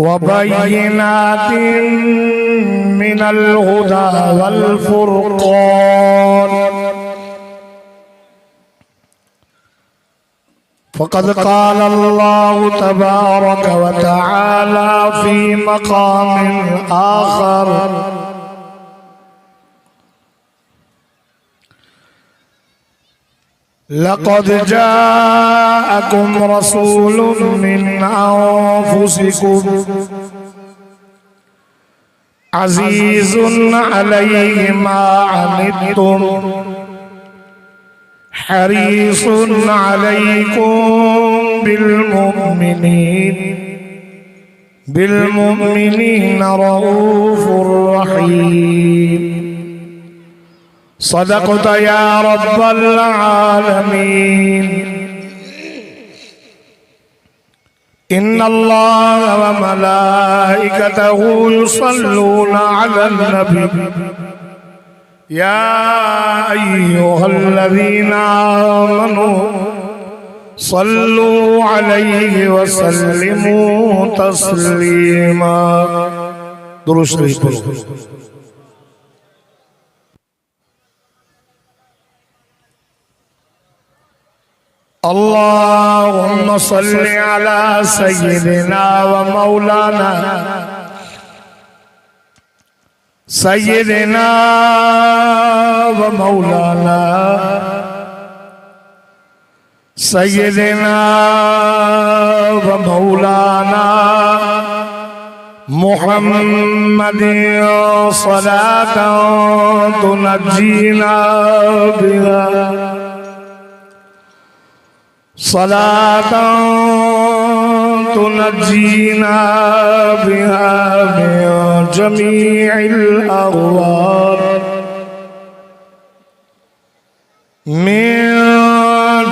वबय्यिनातिन मिनल हुदा वल फुरक़ान फ़क़द क़ाल अल्लाहु तबारक व तआला फ़ी मक़ामिन आख़र लक़द जाअकुम रसूलुम मिन अन्फुसिकुम अज़ीज़ुन अलैहि मा अनित्तुम हरीसुन अलैकुम बिलमुमिनीन रऊफ़ुर रहीम। सदक़त या रब्बल आलमीन। इन्नल्लाह व मलाइकतहु युसल्लूना अलन नबी या अय्युहल्लज़ीना आमनू सल्लू अलैहि व सल्लिमू तस्लीमा। दुरूद शरीफ पढ़ो। अल्लाहुम्मा सल्लि अला सय्यिदिना व मौलाना सय्यिदिना व मौलाना सय्यिदिना व मौलाना मुहम्मदिन सलातन तुनज्जीना बिहा सलातन तुनज्जीना बिहा मिन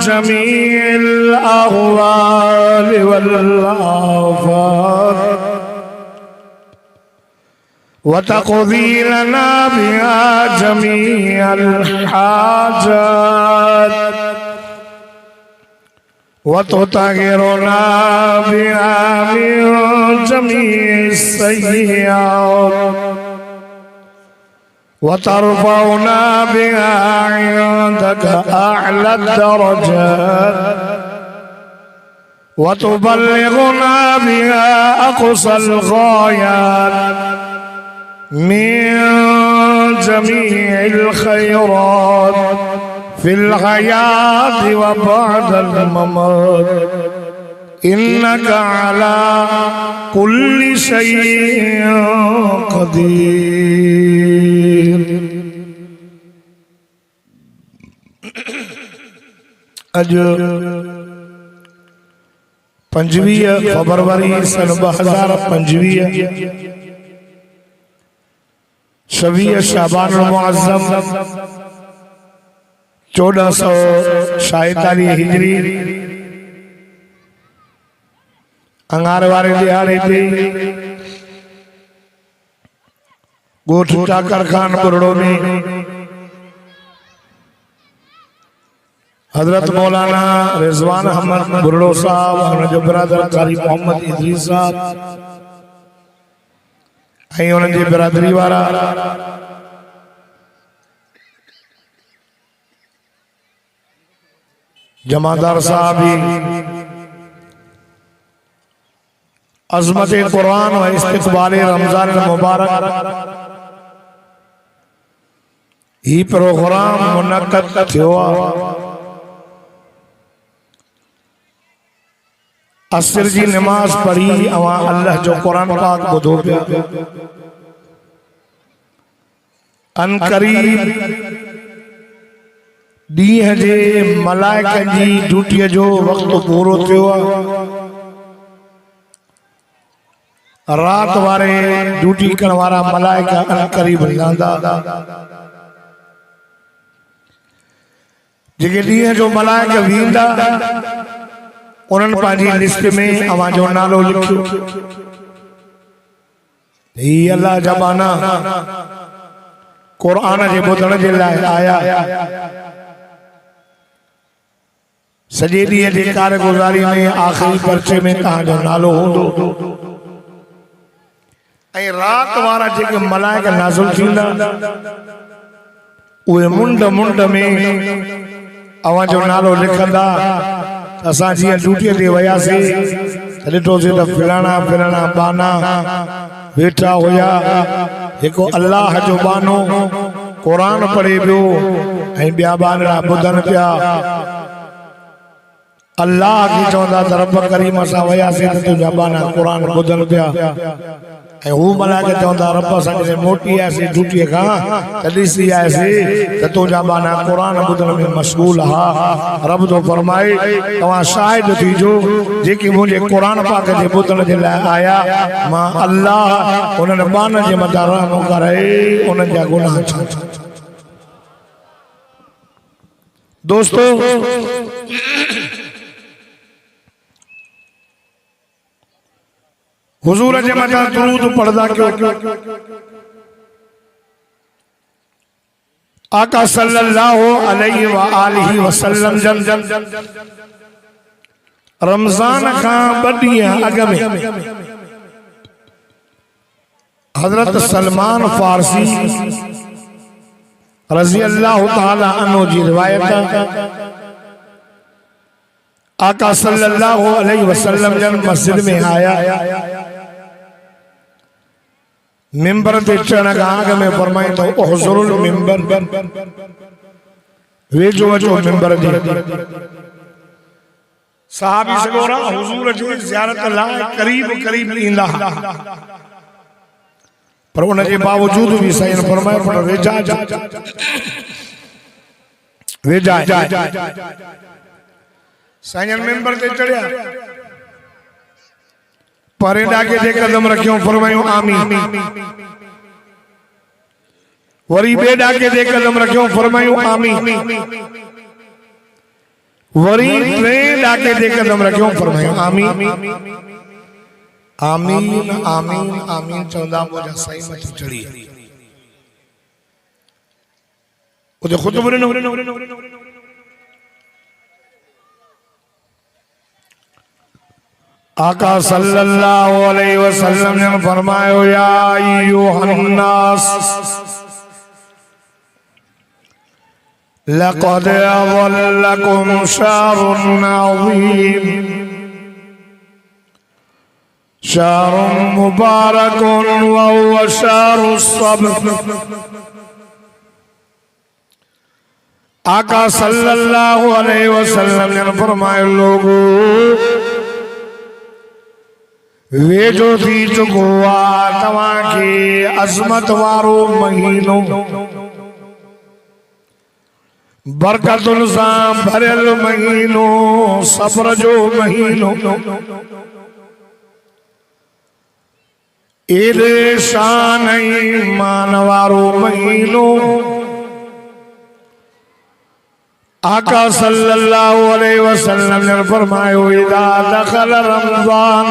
जमीइल अहवाल वल आफात व तक़दी लना बिहा जमीअल हाजात वतुतहिरुना बिहा मिन जमीइस सय्यिआत वतरफ़उना बिहा इंदक अअला दरजात वतुबल्लिगुना बिहा अक़सल गायात मिन जमीइल खैरात फिल हयात व बअदल ममात इन्नका अला कुल्लि शैइन क़दीर। अज 25 फरवरी सन 2025 26 शाबान मुअज़्ज़म 1446 हिजरी अंगार वारे दिहाड़े ते गोठ टाकर खान बुरड़ो में हजरत मौलाना रिजवान अहमद बुरड़ो साहब और जो बिरादर कारी मोहम्मद इदरीस साहब ऐं उन्हनि जी बिरादरी वारा जमादार साहब भी अज़मत कुरान व इस्तिक़बाल रमज़ान मुबारक ही प्रोग्राम मुनक़द थियो। असर जी नमाज पढ़ी अवां अल्लाह जो कुरान पाक ॿुधो पिया। अन करीब ॾींहं जे मलाइकनि जी ड्यूटीअ जो वक़्तु पूरो थियो आहे। रात वारे ड्यूटी करण वारा मलाइका अन करीब लहंदा। जेके ॾींहं जो मलाइका वेंदा उन्हनि पंहिंजी लिस्ट में अवां जो नालो लिखियो। ही अल्लाह जा बाना कुरान जे ॿुधण जे लाइ आया। सॼे ॾींहं जी कारगुज़ारी में आख़िरी पर्चे में तव्हांजो नालो हूंदो। ऐं रात वारा जेके मलाइका नाज़िल थींदा उहे मुंड मुंड में अवां जो नालो लिखंदा। असां जीअं ड्यूटीअ ते वियासीं त ॾिठोसीं त फिराणा फिराणा बाना वेठा हुया। हिकु अल्लाह जो बानो क़ुरान पढ़े पियो ऐं ॿिया बानड़ा ॿुधनि पिया। अल्लाह खे चवंदा त रब करीम असां वियासीं त तुंहिंजा बाना क़ुरान ॿुधनि पिया। ऐं हू मलाइका चवंदा रब असां जॾहिं मोटी आयासीं ड्यूटीअ खां त ॾिसी आयासीं त तुंहिंजा बाना क़ुरान ॿुधण में मशगूल हा। रब थो फरमाए तव्हां शाहिद थीजो जेके मुंहिंजे क़ुरान पाक जे ॿुधण जे लाइ आया मां अल्लाह उन्हनि बाननि जे मथां रहम करे उन्हनि जा गुनाह छा। दोस्तों हुजूर जे मथां दुरूद पढ़दा क्यों? आका सल्लल्लाहु अलैहि व आलिहि वसल्लम जन रमजान खां 2 ॾींहं अॻ में हजरत सलमान फारसी रज़ी अल्लाह ताला अन्हु जी रिवायत आका सल्लल्लाहु अलैहि वसल्लम जन मस्जिद में आया। मिंबर ते चढ़ण खां अॻ में फरमाईं तो उहज़ुरुल मिंबर वेझो अचो मिंबर जे। सहाबी सगोरा हुजूर जी ज़ियारत लाइ करीब करीब ईंदा पर उन जे बावजूद भी सही फरमाए पर वेझा वेझा साईं मिंबर ते चढ़िया परे ॾाके ते कदम रखियो फरमायो आमीन। वरी ॿिए ॾाके ते कदम रखियो फरमायो आमीन। वरी टे ॾाके ते कदम रखियो फरमायो आमीन। आमीन आमीन आमीन चवंदा मुंहिंजा साईं मथी चढ़ी उते ख़ुतबो ॾिनो। आका सल्लल्लाहु अलैहि वसल्लम ने फरमायो या अय्युहन्नास लक़द अज़ल्लकुम शहरुन अज़ीम शहरुन मुबारकुन व हुवा शहरुस सब्र। आका सल्लल्लाहु अलैहि वसल्लम ने फरमायो लोगों वेझो थी चुको आहे तव्हांखे अज़मत वारो महीनो बरकतुन सां भरियल महीनो सब्र जो महीनो एॾे शान ऐं मान वारो महीनो। आका सल्लल्लाहु अलैहि वसल्लम ने फरमायो इदा दखल रमजान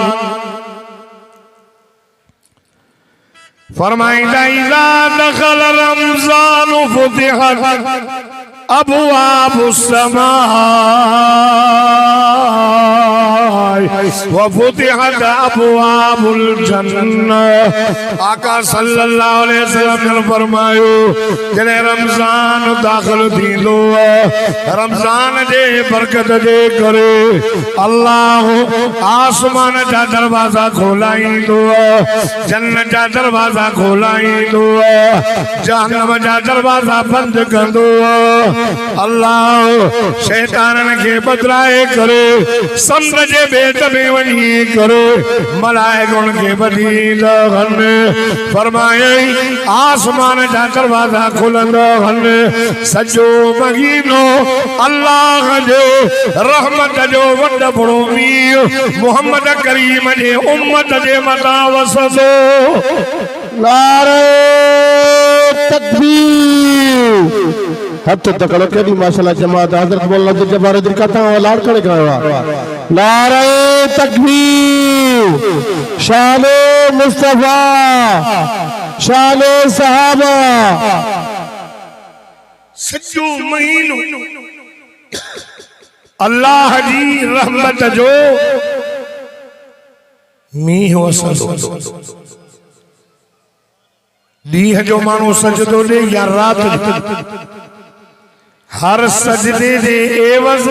फरमाइंदा इज़ा दखल रमज़ान फुतिहत अबवाबुस समा व फुतिहत अबवाबुल जन्नह। आका सल्लल्लाहु अलैहि वसल्लम ने फरमायो जॾहिं रमज़ान दाख़िल थींदो रमज़ान जे बरकत जे करे अल्लाह आसमान जा दरवाजा खोलाईंदो जन्नत जा दरवाजा खोलाईंदो जहन्नम जा दरवाजा बंद कंदो। अल्लाह शैतानन खे बदलाए करे समुंड जे बेट में वञी करे मलाइकनि खे वॾींदनि। फरमाए आसमान जा दरवाजा खुलंदनि सॼो महीनो अल्लाह जे रहमत जो वॾो बड़ो मींहुं मोहम्मद करीम जे उम्मत जे मथां वसंदो। नारे तकबीर हथ तकड़ो केडी माशाल्लाह जमात हजरत मौलाना अब्दुल जब्बार दिल कथा लाड करे कयो नारे तकबीर शान मुस्तफा शान सहाबा। सॼो महीनो अल्लाह जी रहमत जो मींहुं वसंदो। ॾींहं जो माण्हू सजदो ॾे या रात हर सजदे जे एवज़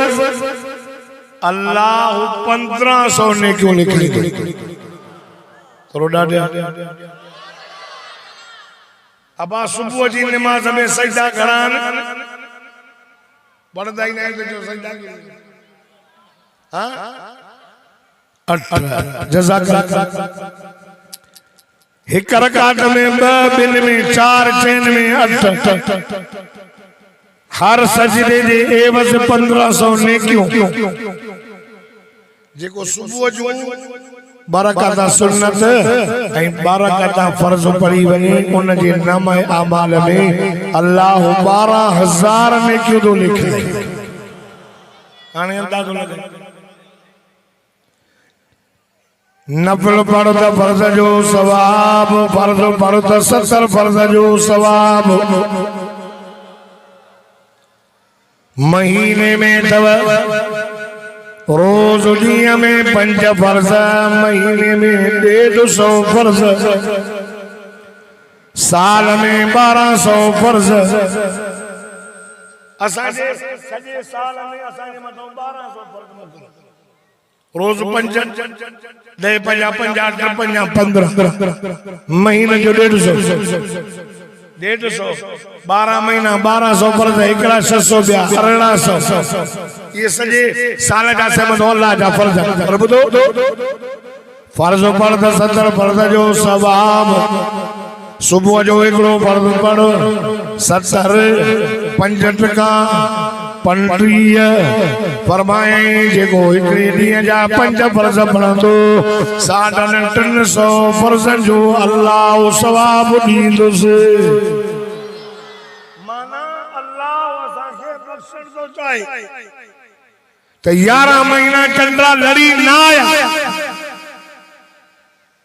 अल्लाह 1500 ने क्यों लिखी करोड़ा दे अबा सुबह जी नमाज में सजदा करान पढ़दा ही नहीं तो जो सजदा हां 18 जज़ाकल्लाह एक रकात में 2 बिन में 4 चैन में 8 हर सजदे दे एवज़ 1500 ने क्यों जेको सुबह जो बरकत सुन्नत ऐं बरकत फर्ज पढ़ी वने उन जे नाम अमाल में अल्लाह 12000 ने क्यों तो लिखे हाणे अंदाज़ो लगे नफल पढ़ो तो फर्ज जो सवाब फर्ज पढ़ो तो 70 फर्ज जो सवाब महीने में तव रोज दुनिया में 5 फर्ज महीने में 150 फर्ज साल में 1200 फर्ज असांजे सॼे साल में असांजे मथां 1200 फर्ज रोज 5 ॾह 50 50 15 महीने जो 150 12 महीना 1200 फर्ज एकड़ा 600 ॿिया 1800 ये सॼे साल जा सहमत अल्लाह जा फर्ज पर ॿुधो फर्ज पढ़ त 70 फर्ज जो सवाब सुबह जो हिकिड़ो फर्ज पढ़ 70 5 टका 35 फरमाए जेको हिकिड़े ॾींहं जा 5 फर्ज पढ़ंदो 350 फर्ज़न जो अल्लाह सवाब ॾींदुसि माना अल्लाह असांखे बख़्शण थो चाहे त 11 महीना चंडा लड़ी ना आया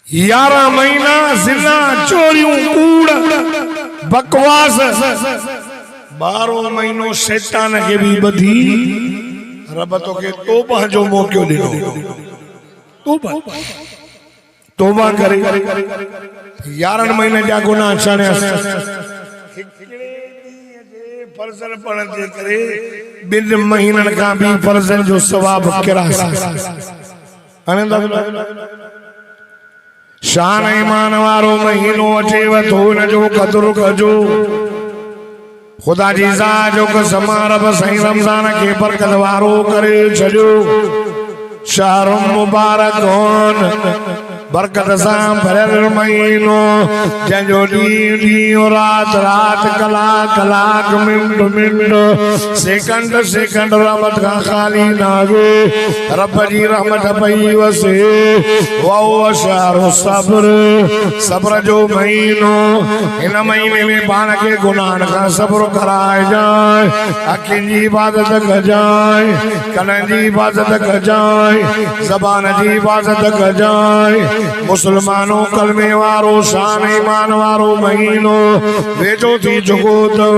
11 महीना ज़िना चोरियूं कूड़ बकवास 12 महीनो शैतान के भी बधी रब तो के तौबा जो मौको ॾिनो तौबा करे 11 महीने जा गुनाह छाणे फर्ज़न पढ़ण जे करे 2 महीननि खां भी फर्ज़न जो सवाब किरास हाणे शान ईमान वारो महीनो अचेव थो हिन जो क़दुरु कजो खुदा जी ज़ात जो कसम रब साईं रमज़ान के बरकत वारो करे छॾियो शहर मुबारक होन बरकत सां भरियल महीनो जंहिंजो ॾींहुं ॾींहुं रात रात कलाक कलाक मिंट मिंट सेकंड सेकंड रहमत खां ख़ाली न हुए रब जी रहमत पई वसे वो शहर सब्र सब्र जो महीनो हिन महीने में पाण खे गुनाहनि खां सब्र कराइजांइ अखियुनि जी हिफ़ाज़त कजांइ कननि जी हिफ़ाज़त कजांइ ज़बान जी हिफ़ाज़त कजांइ मुसलमानों कलमे वारो शान ईमान वारो महीनो वेठो थी चुको अथव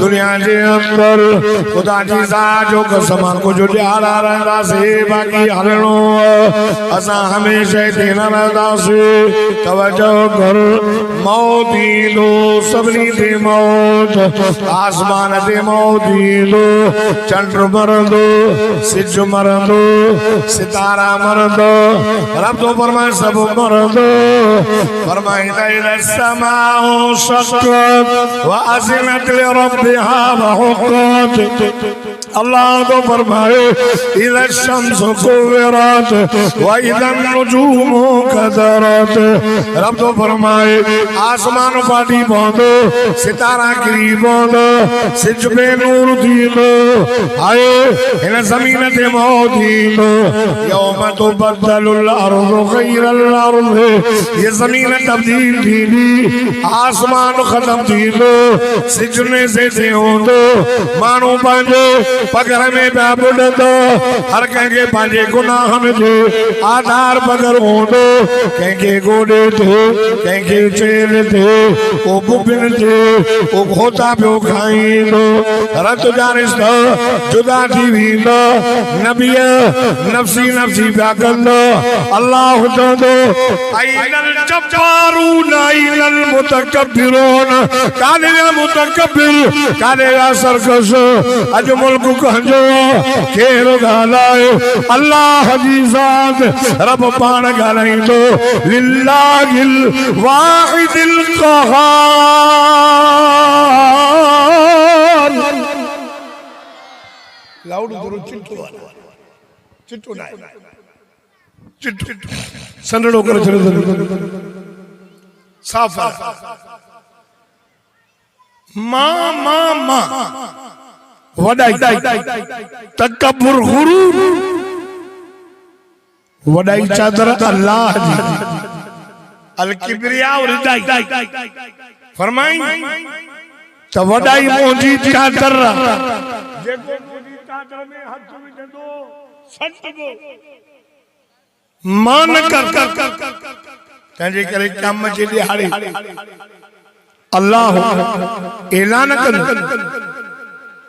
दुनिया जे अंदर खुदा जी ज़ात जो कसम कुछ ॾियारा रहंदासीं बाक़ी हलणो असां हमेशह हिते न रहंदासीं तवजो कर मौत ईंदो सभिनी ते मौत आसमान ते मौत ईंदो चंड मरंदो सिज मरंदो सितारा मरंदो रब तो फरमाए सब मरदो फरमाइंदा इला समाउ शक्कत व अज़नत लिरब्बिहा व हुक्कत अल्लाह तो फरमाए इला शम्स कुव्विरत व इला नुजूमु कदरत रब तो फरमाए आसमान फाटी पवंदो सितारा किरी पवंदो सिज पे नूर थींदो आए हिन ज़मीन ते मौत ईंदो यौम तुबद्दलुल अर्ज़ु ग़ैरल अर्ज़ ये ज़मीन तब्दील थींदी आसमान ख़त्म थींदो सिजने से होंदो माण्हू पंहिंजे पगर में पिया ॿुॾंदो हर कंहिंखे पंहिंजे गुनाहनि जे आधार पगर हूंदो कंहिंखे गोॾे ते कंहिंखे चेल ते को बुबिन ते को खोता पियो खाईंदो रत जा रिश्ता जुदा थी वेंदा नफ़्सी नफ़्सी पिया कंदो अल्लाह चवंदो अइनल जब्बारून अइनल मुतकब्बिरून काने मुतकब्बिर काने सरकश अज मुल्क कंजो केर गालाए अल्लाह जी ज़ात रब पाण गालाइंदो लिल्लाहिल वाहिदिल क़हार लाउड करो चिट्टू चिट्टू ना चिट्टू संडड़ो कर छड़ो साफ मां वडाई तकब्बुर गुरूर वडाई चादर अल्लाह जी अल किबरिया और रिदाई फरमाई त वडाई मुंहिंजी चादर जेको मुंहिंजी चादर में हथ विझंदो सटबो मान कर तंहिंजे करे कम जे ॾियारे अल्लाह ऐलान कर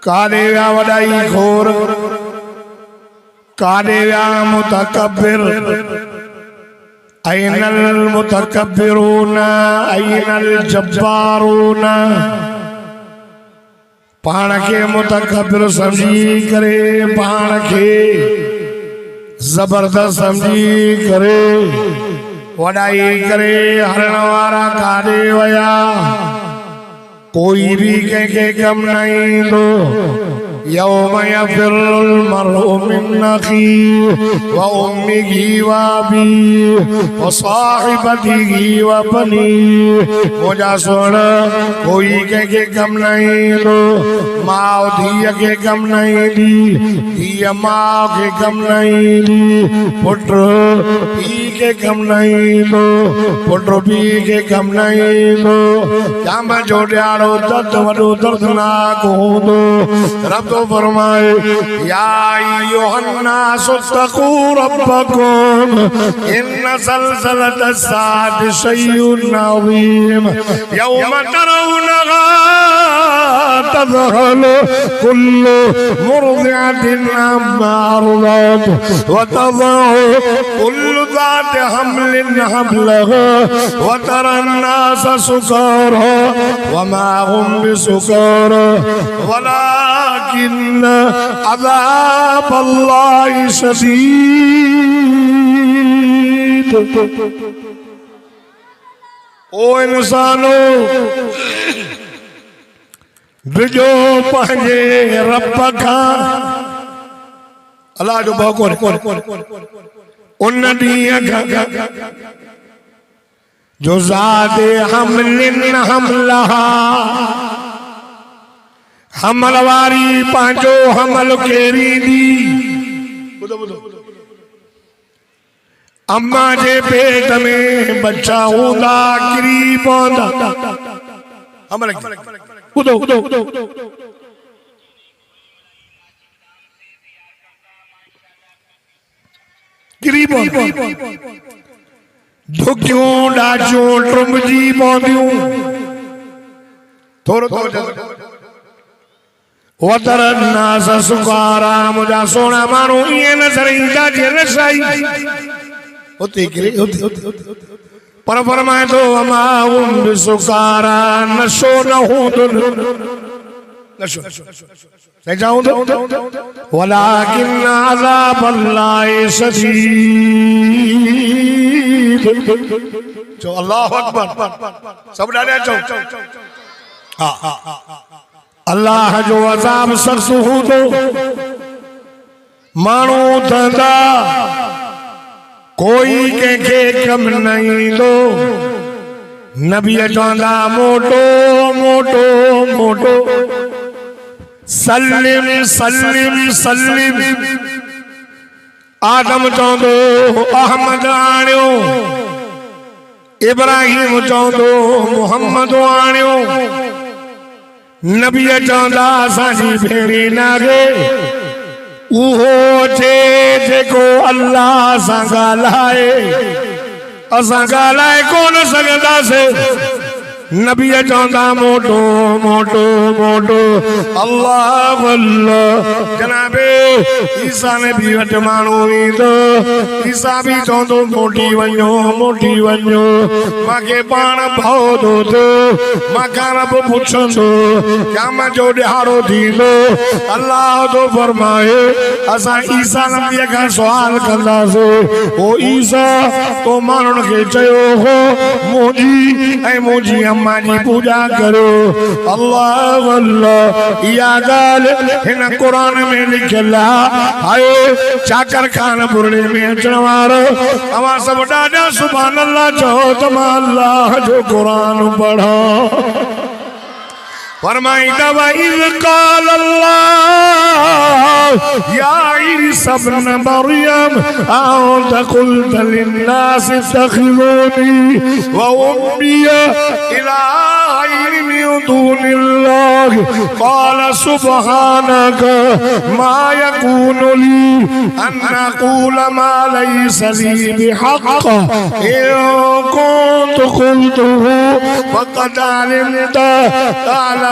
काॾे विया वॾाई खोर काॾे विया मुतकब्बिर अइनल मुतकब्बिरून अइनल जब्बारून पाण खे मुतकब्बिर समझी करे पाण खे जबरदस्त समझी करे वॾाई करे हरण वारा काॾे वया कोई भी कंहिंखे कम न ईंदो यौम यफिरुल मर्उ मिन अखीह व उम्मिही व अबीह व साहिबतिही व बनीह मुंहिंजा सोण कोई कंहिंखे कम न ईंदो माउ धीअ खे कम न ईंदी धीअ माउ खे कम न ईंदी पुट पीउ खे कम न ईंदो पुट पीउ खे कम न ईंदो जाम जो ॾियारो दर्द वॾो दर्दनाक हूंदो रब तो फरमाए या अय्युहन्नास तक़ू रब्बकुम इन्न ज़लज़लतस्साअत शैउन अज़ीम यौम तरौनहा तज़हलु कुल्लु मुर्दिअतिन अम्मा अर्दअत व तज़अु कुल्लु ज़ाति हम्लिन हम्लहा व तरन्नास सुकारा व मा हुम बिसुकारा वलाकिन अज़ाब अल्लाह शदीद। ओ इंसानो बिजो पंहिंजे रब खां अल्लाह जो भउ कोन उन ॾींहं खां जो ज़ाते हमलिन हमलहा हमल वारी पंहिंजो हमल केरी दी अम्मा जे पेट में बच्चा हूंदा किरी पवंदा हमल ॿुधो किरी पवंदा धुकियूं ॾाचियूं टुंबजी पवंदियूं थोरो वतरन्नास सुकारा मुंहिंजा सोना माण्हू ईअं नज़र ईंदा जीअं नशाई उते किरे पर फरमाए थो वमा हुम बिसुकारा नशो न हूंदो नशो सही हूंदो वलाकिन अज़ाब अल्लाह शदीद चो अल्लाहु अकबर सब ॾाढा चओ हा अल्लाह जो अज़ाब सख्त हूंदो माण्हू धंधा कोई कंहिंखे कम न ईंदो नबी चवंदा मोटो मोटो मोटो सलिम सलिम सलिम आदम चवंदो अहमद आणियो इब्राहिम चवंदो मुहम्मद आणियो नबी चवंदा असांजी भेड़ी नागे उहो जेको अल्लाह सां ॻाल्हाए असां ॻाल्हाए कोन सघंदासीं नबी चवंदा मोटो मोटो मोटो अल्लाह अल्लाह जनाबे ईसा ने भी वट माण्हू ईंदो ईसा भी चवंदो मोटी वञो मूंखे पाण भउ थो थियो मूंखां रब पुछंदो क़यामत जो ॾिहाड़ो थींदो अल्लाह थो फरमाए असां ईसा नबीअ खां सुवाल कंदासीं ओ ईसा तो माण्हुनि खे चयो हो मुंहिंजी ऐं मुंहिंजी अम्मा जी पूॼा करियो अल्लाह अल्लाह इहा ॻाल्हि हिन क़ुर में लिखियल आहे चाकर खान बुरड़े में अचण वारो तव्हां सभु ॾाढा सुभान अल्लाह चओ त मां अल्लाह जो क़ुर पढ़ो फरमाईंदा वइज़ क़ाल अल्लाह या ईसा इब्न मरियम अअंत क़ुल्त लिन्नास इत्तखिज़ूनी व उम्मी इलाहैनि मिन दूनिल्लाह क़ाल सुब्हानक मा यकूनु ली अन अक़ूल मा लैसा ली बिहक़्क़ इन कुन्तु क़ुल्तुहु फ़क़द अलिमता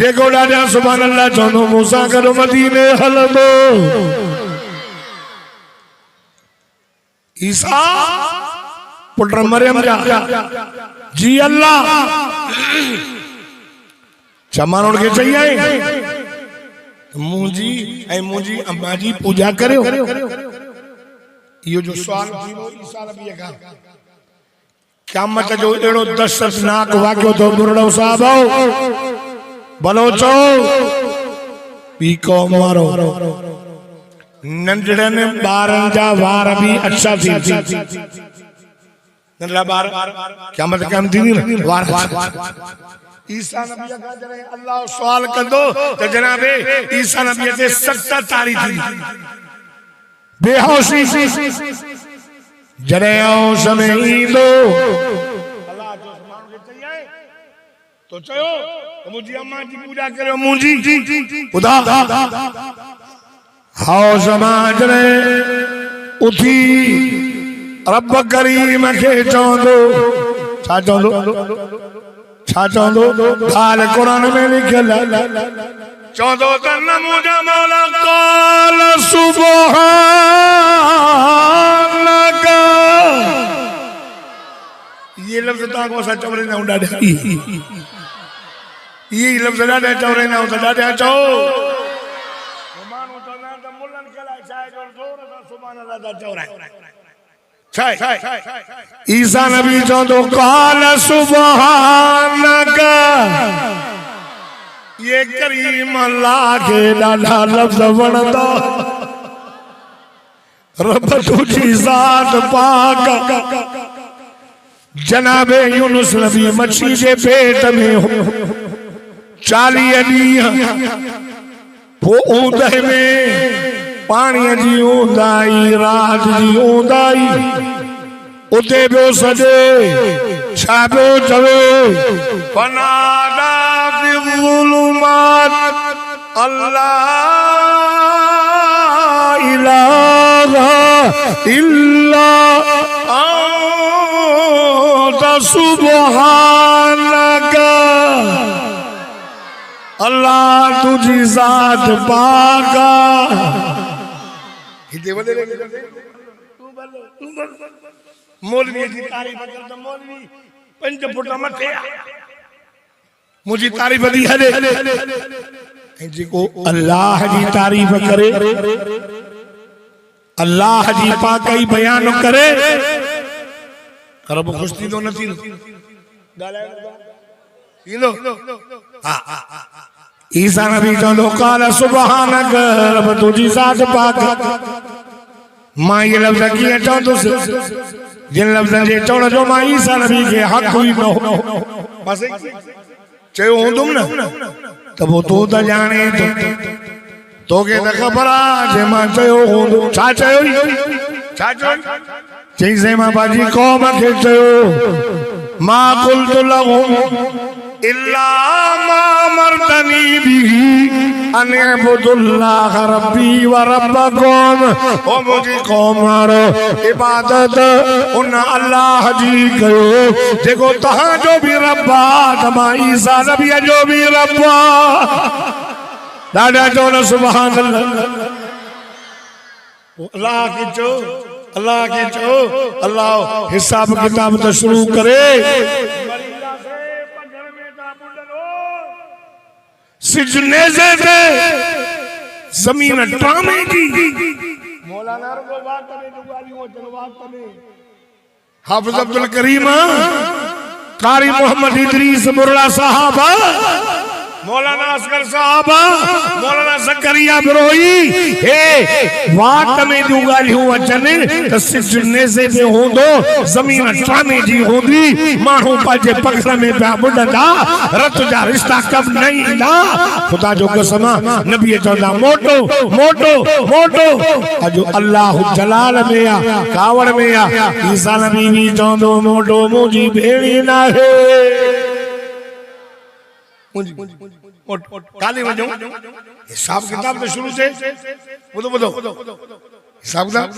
देखो ॾाढा सुभान अल्लाह चवंदो मूसा गॾु मदीने हलंदो ईसा पुट मरियम जा जी अल्लाह माण्हुनि खे चई आई मुंहिंजी ऐं मुंहिंजी अम्मा जी पूॼा करियो इहो जो सुवाल थींदो ईसा नबीअ खां क़यामत जो अहिड़ो दहशतनाक वाक़ियो थो बुरड़ो साहब भलो चओ ॿी क़ौम वारो नंढड़नि ॿारनि जा वार बि अच्छा थी नंढड़ा ॿार क़यामत कान थींदी न वार ईसा नबी का जने अल्लाह सवाल कंदो त जनाबे ईसा नबी ते सख्त तारी थी बेहोशी जने होश में ईंदो अल्लाह जो माण्हू खे चई आए तो चयो मुंहिंजी अम्मा जी पूॼा करियो मुंहिंजी ख़ुदा होश मां जने उथी रब करीम खे चवंदो छा चवंदो छा चवंदो ॻाल्हि क़ुर में लिखियल चवंदो त न मुंहिंजा मौला क़ाल सुब्हानक ये लफ़्ज़ तव्हां असां चवंदा आहियूं ॾाढा इहे लफ़्ज़ ॾाढा चवंदा आहियूं त ॾाढा चओ माण्हू चवंदा आहिनि त मुलनि खे लाइ छा आहे जो ज़ोर सां सुभान अल्लाह था चवराए ईसा नबी चवंदो क़ाल सुब्हानक ये करीम अल्लाह खे ॾाढा लफ़्ज़ वणंदा रब तुंहिंजी ज़ात पाक जनाबे यूनुस नबी मच्छी जे पेट में 40 ॾींहं पोइ ऊंदहि में पाणीअ जी ऊंदाई रात जी ऊंदाई उते पियो सॼे छा पियो चवे फनादा फ़िज़्ज़ुलुमात अल्लाह इलाहा इल्ला अंत सुब्हानक अल्लाह तुझी ज़ात पाक हिते वॾे मौलवी जी तारीफ़ कर त मौलवी 5 फुट मथे मुझी तारीफ़ दी हले ऐं जेको अल्लाह जी तारीफ़ करे अल्लाह जी पाकई बयान करे रब खुश थींदो न थींदो थींदो हा ईसा नबी चवंदो क़ाल सुब्हानक रब तुंहिंजी ज़ात पाक मां ये लफ़्ज़ कीअं चवंदुसि जिन लफ़्ज़नि जे चवण जो मां ईसा नबी खे हक़ ई न हो बस चयो हूंदुमि न त पोइ तूं त ॼाणे तोखे त ख़बर आहे जे मां चयो हूंदो छा चयो चईं से मां पंहिंजी क़ौम खे चयो मां कुल्तु लहुम इल्ला मा मरतनी बिही अनअबुदुल्लाह रब्बी व रब्बकुम। ओ मुझी कौम मारो इबादत उन अल्लाह जी कयो जेको तहां जो भी रब्बा तमा ईसा नबी जो भी रब्बा। दादा चो न सुभान अल्लाह। अल्लाह की चो अल्लाह की चो अल्लाह हिसाब किताब तो शुरू करे। सिजने से जमीन टामे की मौलाना रो बात करे दुगाली हो जलवात करे। हाफिज अब्दुल करीम कारी मोहम्मद इदरीस मुर्ला साहब मौलाना असगर साहब मौलाना जकरिया बिरोही हे वात में दुगाली हो अचने त सिजने से पे होंदो जमीन टामे जी होंदी मानू पाजे पखर में पे बुडदा रत जा रिश्ता कब नहीं दा। खुदा जो कसम नबी चौदा मोटो मोटो मोटो अजो अल्लाह जलाल में आ कावड़ में आ ईसा नबी भी चौदो मोटो मुजी भेड़ी ना है काली वजो हिसाब किताब तो शुरू से बुधो बुधो हिसाब किताब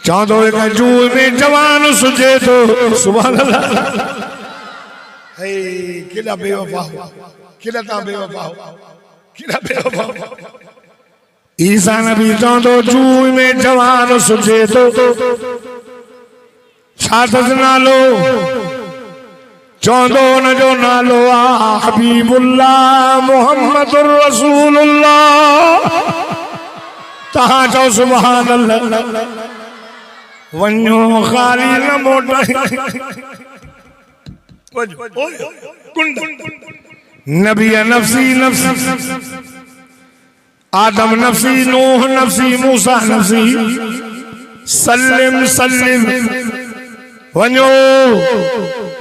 चौदो एक जूल में जवान सुझे तो सुभान अल्लाह। हे किला बेवफा किला ता बेवफा किला बेवफा। ईसा नबी चौदो जूल में जवान सुझे तो छातस नालो चौदो न जो नालो आ हबीबुल्लाह मुहम्मदुर रसूलुल्लाह। तहां चो सुभान अल्लाह। वन्यो खाली न मोटा नबी नफसी नफसी आदम नफसी नूह नफसी मूसा नफसी सल्लिम सल्लिम वन्यो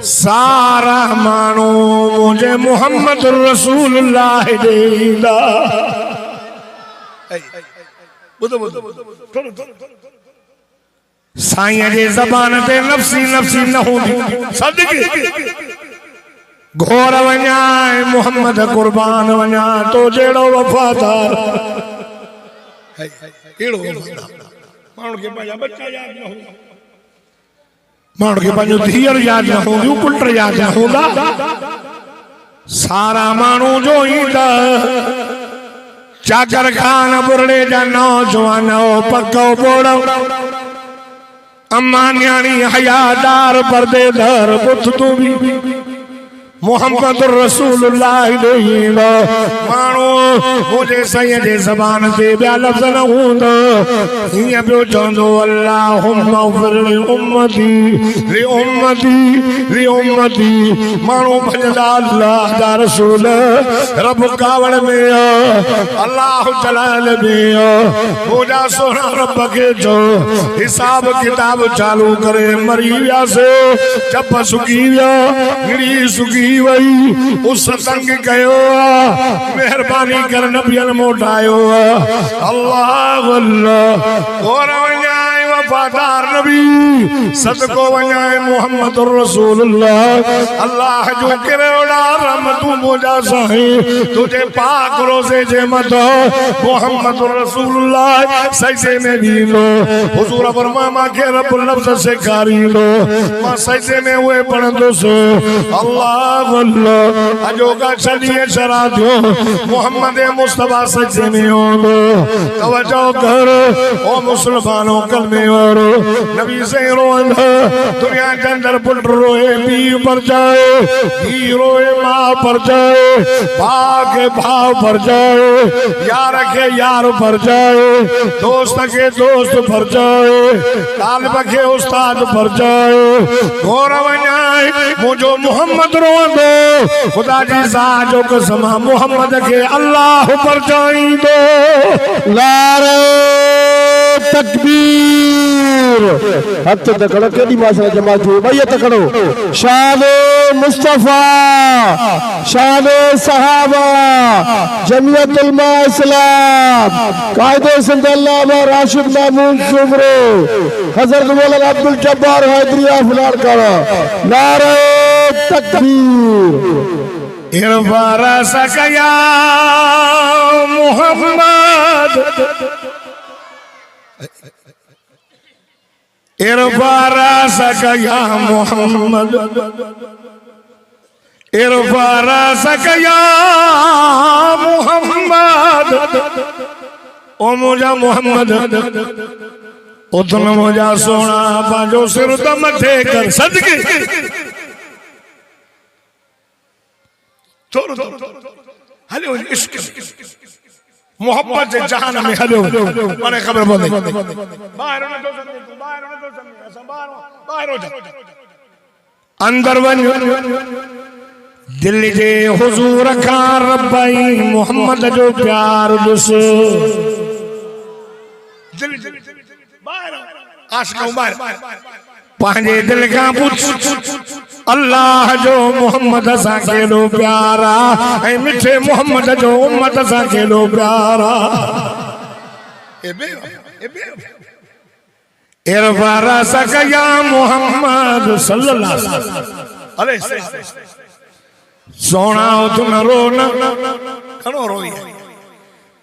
सारा मानो मुझे मोहम्मद रसूलुल्लाह देदा। साईं जे ज़बान ते नफसी नफसी न होंदी सदके घोर वञाए मोहम्मद कुर्बान वञा तो जेड़ो वफादार एड़ो वफादार माण्हू खे पंहिंजा बच्चा याद न हूंदा माण्हू खे पंहिंजो धीअर याद न हूंदी पुट याद न हूंदा। सारा माण्हू जो ईंदा चाकर खान बुरड़े जा नौजवान पको बोड़ो अम्मा न्याणी हयादार पर्देदार बुत तू भी मोहम्मद रसूलुल्लाह देदा। मानो मुझे सैयद जे ज़बान ते ॿिया लफ़्ज़ न हूंदा हीअं पियो चवंदो अल्लाहुम्मा ग़फिर लि उम्मती लि उम्मती लि उम्मती। माण्हू भॼंदा अल्लाह जा रसूल रब कावड़ में अल्लाह जलाल में मुंहिंजा सोना रब खे चओ हिसाब किताब चालू करे मरी वियासीं चप सुकी विया निड़ी सुकी वही उस तंग कयो मेहरबानी कर नबियन मोटायो अल्लाह अल्लाह और वञाए वफादार नबी सदको वञाए मोहम्मद रसूलुल्लाह। अल्लाह जो किरड़ा रहमतू मुझा साईं तुझे पाक रोज़े जे मथो मोहम्मद रसूलुल्लाह सजदे में ॾींदो हुजूर फरमा मांखे रब लफ़्ज़ सेखारींदो मां सजदे में उहे पढ़ंदुसि अल्लाह अल्लाह। अजोगा चलिए शरा दो मोहम्मद मुस्तफा सजदे में होंदो तवज्जो कर ओ मुसलमानों कल में वारो नबी से रोंदा दुनिया के अंदर पुट रोए पी पर जाए पी रोए माँ पर जाए भाग भाव पर जाए यार के यार पर जाए दोस्त के दोस्त पर जाए तालिब के उस्ताद पर जाए घोर वञाए मुझो मोहम्मद रोंदो खुदा जी ज़ात जो कसम मोहम्मद के अल्लाह पर जाईंदो। नारे तकबीर हथ तकड़ो केडी माशा जमा थी भई तकड़ो शान मुस्तफा शान सहाबा जमियत उलमा इस्लाम कायदे सिंध अल्लामा राशिद महमूद सुमरो हजरत मौलाना अब्दुल जब्बार हैदरी फलार करो नारे तकबीर। इरफा रअसक या मोहम्मद, इरफा रअसक या मोहम्मद, इरफा रअसक या मोहम्मद। ओ मुझा मोहम्मद उतन मुझा सोना पांजो सिर त मथे कर सदके थोरो हलो इश्क मोहब्बत जे जहान में हलो माने खबर पवे बाहर न तो समझे तू बाहर न तो समझे असां बाहर हो जा अंदर वन दिल जे हुजूर का रब्बाई मोहम्मद जो प्यार दुस दिल बाहर आशिक बाहर पंहिंजे दिल का पूछ अल्लाह जो मोहम्मद सा केड़ो प्यारा ऐ मिठे मोहम्मद जो उम्मत सा केड़ो प्यारा इरफा रअसक या मोहम्मद सल्लल्लाहु अलैहि वसल्लम। सोना तुम रो न कनो रोई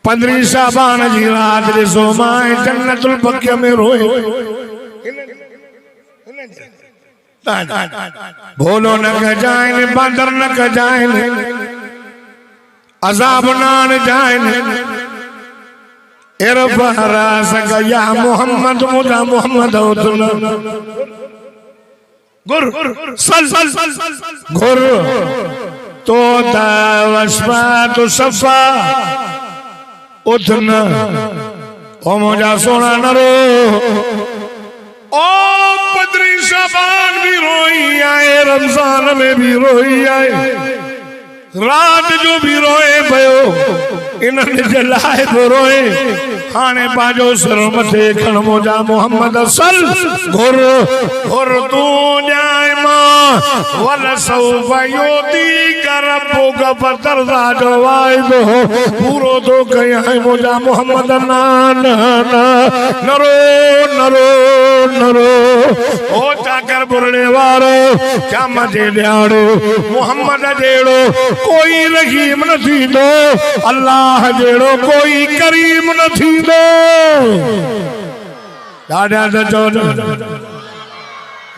15 शाबान जी रात ॾिसो मां जन्नतुल बक़िया में रोए भोलो न कजाइन बंदर न कजाइन अजाब नान जाइन इरफा रअसक या मोहम्मद मुझा मोहम्मद उतन गुर सल गुर तो वशफा तो सफा उतन ओ मुझा सोना न रो ओ 15 शाबान भी रोई आए रमजान में भी रोई आए रात जो भी रोए भयो इन्हनि जे लाइ बि रोए हाणे पंहिंजो सिर मथे खण मुंहिंजा मोहम्मद सल घुर घुर तूं ॼाए मां वल सौफ युतीक रब्बुक फतरज़ा जो वाइदो पूरो थो कयां मुंहिंजा मोहम्मद नान न रो न रो न रो ओ चाकर बुरणे वारो जाम जे ॾियारो मोहम्मद जहिड़ो कोई रहीम न थींदो अल्लाह जहिड़ो कोई करीम न थींदो ॾाढा त चवनि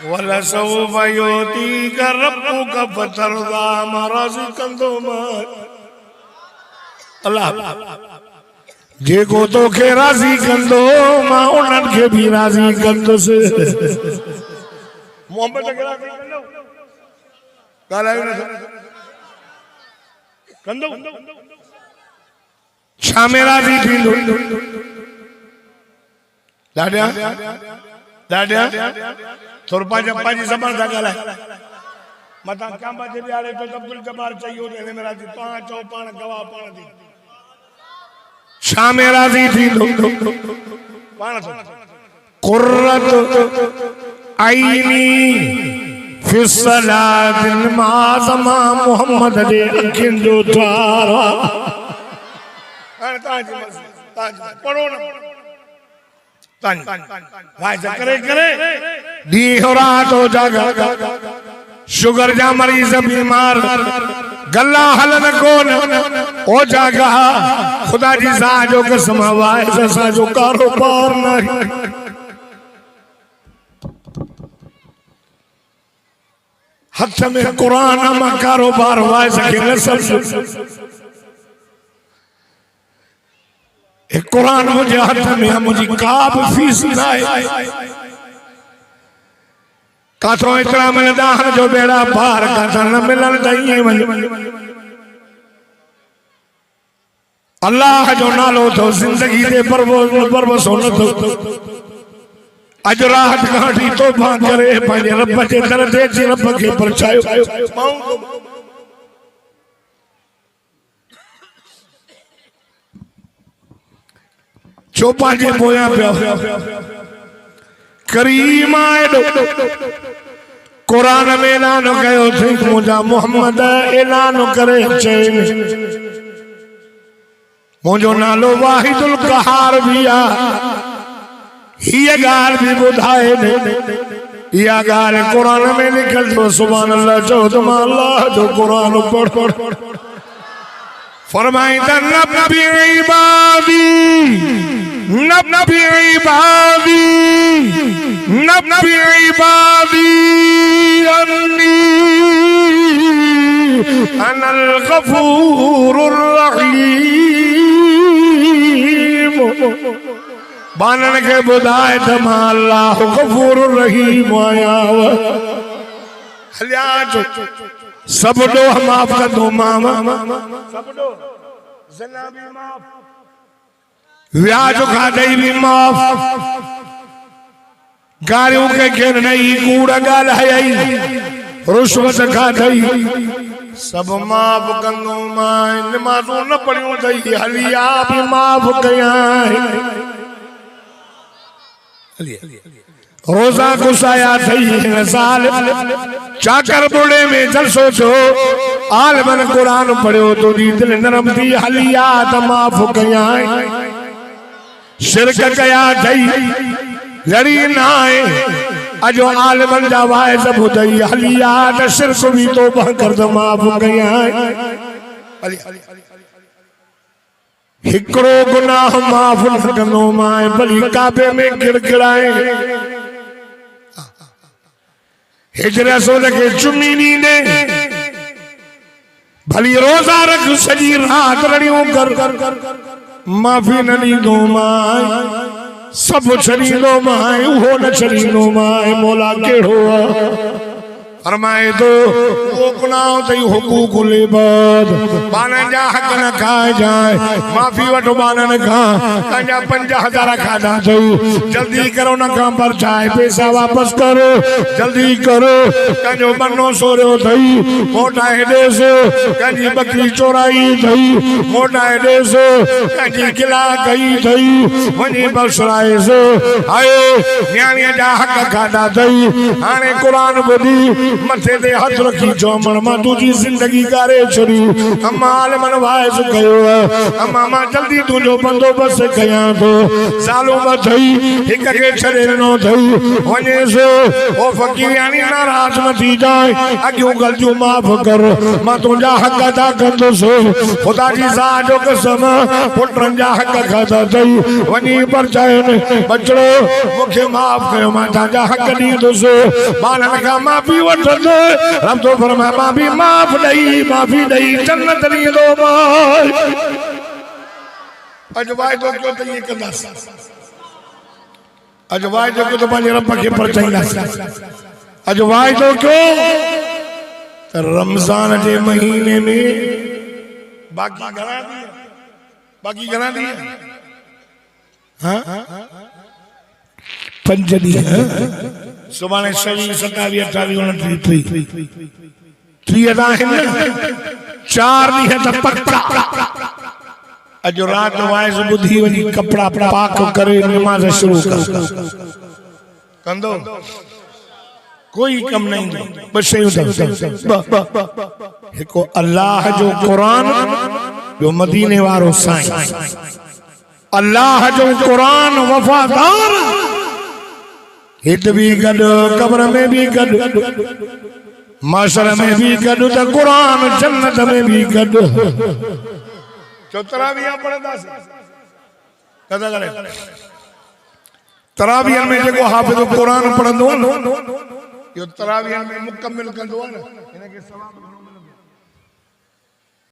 वल सौफ युतीक रब्बुक फतरज़ा मां राज़ी कंदो अल्लाह जेको तोखे राज़ी कंदो मां उन्हनि खे बि राज़ी कंदुसि मोहम्मद खे राज़ी कंदो ॻाल्हायो न कंदो छा में राज़ी थींदो ॾाढा ॾाढा थोरो पंहिंजी ज़बान सां ॻाल्हाए मथां कांबा जे ॾियारे तो अब्दुल जब्बार चई हो हिन में राज़ी पाण चओ पाण गवाह पाण थी छा में राज़ी थींदो पाण कुर्रत आईनी फिसलातिन माज़मा मोहम्मद जे अखियुनि जो द्वारा हाणे तव्हांजी मर्ज़ी पढ़ो न करे करे ॾींहुं राति हो जागा शुगर जा मरीज़ बीमार गला हलन कोन ओ जागा खुदा जी ज़ात जो कसम वाइस असांजो कारोबार न हथ में कुरान मां कारोबार वाइस खे न सम्झो कुरान मुझे हाथ में मुझी का भी फीस ना है काथो इतना मिलदा जो बेड़ा पार काथा न मिलन दई अल्लाह जो नालो तो जिंदगी दे परवस हो न तो अज रात काठी तौबा करे पंहिंजे रब जे दर ते रब खे परछायो चोपा जे पोया पिया करीम आयो कुरान में ऐलान कयो थी मुंहिंजा मोहम्मद ऐलान करे चई मुंहिंजो नालो वाहिदुल कहार भी आ हीअ ॻाल्हि भी ॿुधाए या गाल कुरान में लिखल तो सुभान अल्लाह चो तुम अल्लाह जो कुरान पढ़ फरमाई त नबी इबादी नबी इबादी नबी इबादी अन्नी अनल गफूरुर रहीम बानन के बुधाए त मां अल्लाह गफूरुर रहीम आया हलिया सब दो माफ कर दो मामा सब दो जना भी माफ व्याज खा दई भी माफ गालियों के घेर नहीं कूड़ा गाल है रुश्वत खा दई सब माफ कंदो मां नमाजों न पढ़ियो दई हलिया भी माफ कया रोजा गुसाया थई साल चाकर बुढ़े में जल सोचो आलमन कुरान पढ़ियो तो दिल नरम थी हलिया त माफ कया शिरक कया थई लड़ी ना अजो आलमन जा वाए सब दई हलिया त शिरक भी तौबा कर त माफ कया हिकड़ो गुनाह माफ न कंदो मां भली काबे में गिड़गिड़ाए हिजर रसूल के चुमी नींदे भली रोजा रख सजी रात रड़ियों कर माफी न ॾींदो मां सब छॾींदो मां उहो न छॾींदो मां मौला कहिड़ो आहे फरमाए तो वो गुनाह तई हुकूकुल इबाद बानन जा हक न खाए जाए माफी वठो बानन खा तंजा 50,000 खादा थई जल्दी करो न का परछाए पैसा वापस करो जल्दी करो तंजो बन्नो सोरियो थई मोटाए देस कंजी बकरी चोराई थई मोटाए देस कंजी किला कई थई वनी बसराए से आयो न्याणी जा हक खादा थई हाने कुरान ॿुधी मथे ते हथ रखी चौमण मां तुझी जिंदगी करे छड़ी अमाल मन वाइस कयो अमा मां जल्दी तुझो बंदोबस्त कया तो सालो में थई एक के छड़े नो थई वने से ओ फकीरानी नाराज न थी जाए अगियो गलतियों माफ कर मां तुझा हक अदा कंदो सो खुदा जी सा जो कसम पुटन जा हक खाता थई वनी पर चाहे बचड़ो मुखे माफ कयो मां ताजा हक दी दोसो बालन का माफी वठ रब तो फरमा माफी माफी दई जन्नत दी दो मां अजवाय तो क्यों तो ये कंदास अजवाय जो तो पंहिंजे रब के परचाईंदास अजवाय तो क्यों रमजान के महीने में बाकी घणा दी हां 5 ॾींहं सुभाणे 26 27 28 29 30 आहिनि 4 ॾींहं त पक्का अॼु रात वाइस ॿुधी वञी कपड़ा पाक करे नमाज़ शुरू कंदो कोई कम नहीं बस हिकु अल्लाह जो कुरान जो मदीने वारो साईं अल्लाह जो कुरान वफादार हित भी गॾु कब्र में भी गॾु माशर में भी गॾु त कुरान जन्नत में भी गॾु जो तरावियां पढ़ंदासीं कदा करे तरावियन में जेको हाफ़िज़ कुरान पढ़ंदो न यो तरावियन में मुकम्मल कंदो न हिन खे सवाब